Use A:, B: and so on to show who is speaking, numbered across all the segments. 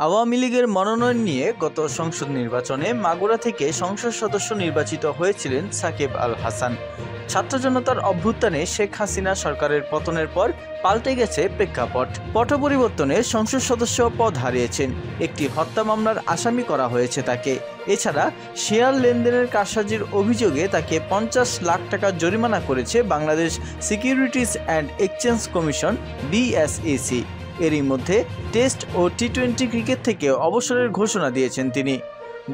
A: আওয়ামী লীগের মনোনয়ন নিয়ে গত সংসদ নির্বাচনে মাগুরা থেকে সংসদ সদস্য নির্বাচিত হয়েছিলেন সাকিব আল হাসান। ছাত্র জনতার অভ্যুত্থানে শেখ হাসিনা সরকারের পতনের পর পাল্টে গেছে প্রেক্ষাপট। পট পরিবর্তনে সংসদ সদস্য পদ হারিয়েছেন। একটি হত্যা মামলার আসামি করা হয়েছে তাকে। এছাড়া শেয়ার লেনদেনের কারসাজির অভিযোগে তাকে 50 লাখ টাকা জরিমানা করেছে Bangladesh securities and exchange commission BSEC। এরই মধ্যে টেস্ট ও টি-20 ক্রিকেট থেকে অবসরের ঘোষণা দিয়েছেন তিনি।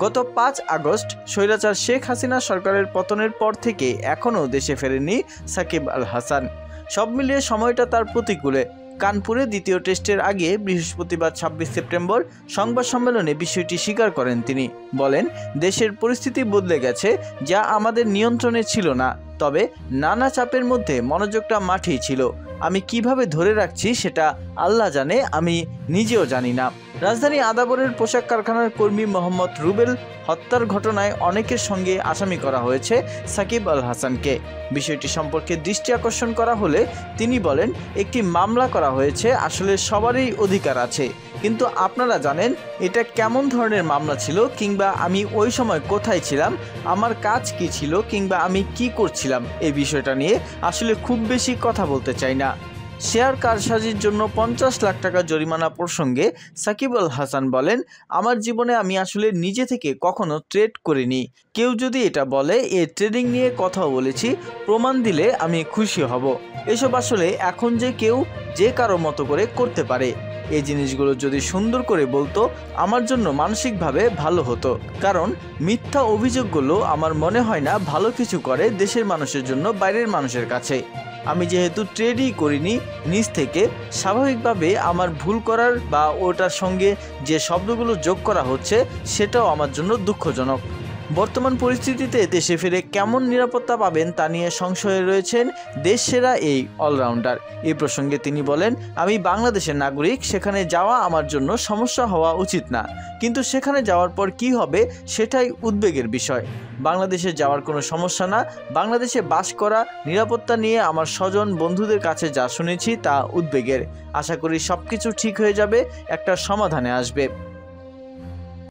A: গত 5 আগস্ট স্বৈরাচার শেখ হাসিনা সরকারের পতনের পর থেকে এখনও দেশে ফেরেননি সাকিব আল হাসান। সব মিলিয়ে সময়টা তার প্রতিকূলে। কানপুরে দ্বিতীয় টেস্টের আগে বৃহস্পতিবার 26 সেপ্টেম্বর সংবাদ সম্মেলনে বিষয়টি স্বীকার করেন তিনি। বলেন, দেশের পরিস্থিতি বদলে গেছে, যা আমাদের নিয়ন্ত্রণে ছিল না। তবে নানা চাপের মধ্যে মনোযোগটা মাঠেই ছিল। আমি কিভাবে ধরে রাখছি সেটা আল্লাহ জানে, আমি নিজেও জানি না। রাজধানী আদাবরের পোশাক কারখানার কর্মী মোহাম্মদ রুবেল হত্যার ঘটনায় অনেকের সঙ্গে আসামি করা হয়েছে সাকিব আল হাসানকে। বিষয়টি সম্পর্কে দৃষ্টি আকর্ষণ করা হলে তিনি বলেন, একটি মামলা করা হয়েছে, আসলে সবারই অধিকার আছে, কিন্তু আপনারা জানেন এটা কেমন ধরনের মামলা ছিল, কিংবা আমি ওই সময় কোথায় ছিলাম, আমার কাজ কি ছিল, কিংবা আমি কি করছিলাম, এই বিষয়টা নিয়ে আসলে খুব বেশি কথা বলতে চাই না। শেয়ার কারসাজির জন্য 50 লাখ টাকা জরিমানা প্রসঙ্গে সাকিব আল হাসান বলেন, আমার জীবনে আমি আসলে নিজে থেকে কখনো ট্রেড করিনি। কেউ যদি এটা বলে ট্রেডিং নিয়ে কথাও বলেছি, প্রমাণ দিলে আমি খুশি হব। এসব আসলে এখন যে কেউ যে কারো মতো করে করতে পারে। এই জিনিসগুলো যদি সুন্দর করে বলতো আমার জন্য মানসিকভাবে ভালো হতো, কারণ মিথ্যা অভিযোগগুলো আমার মনে হয় না ভালো কিছু করে দেশের মানুষের জন্য বাইরের মানুষের কাছে। আমি যেহেতু ট্রেডই করিনি নিজ থেকে, স্বাভাবিকভাবে আমার ভুল করার বা ওটার সঙ্গে যে শব্দগুলো যোগ করা হচ্ছে সেটাও আমার জন্য দুঃখজনক। বর্তমান পরিস্থিতিতে দেশে ফিরে কেমন নিরাপত্তা পাবেন তা নিয়ে সংশয়ে রয়েছেন দেশসেরা এই অলরাউন্ডার। এই প্রসঙ্গে তিনি বলেন, আমি বাংলাদেশের নাগরিক, সেখানে যাওয়া আমার জন্য সমস্যা হওয়া উচিত না, কিন্তু সেখানে যাওয়ার পর কি হবে সেটাই উদ্বেগের বিষয়। বাংলাদেশে যাওয়ার কোনো সমস্যা না, বাংলাদেশে বাস করা, নিরাপত্তা নিয়ে আমার স্বজন বন্ধুদের কাছে যা শুনেছি তা উদ্বেগের। আশা করি সবকিছু ঠিক হয়ে যাবে, একটা সমাধানে আসবে।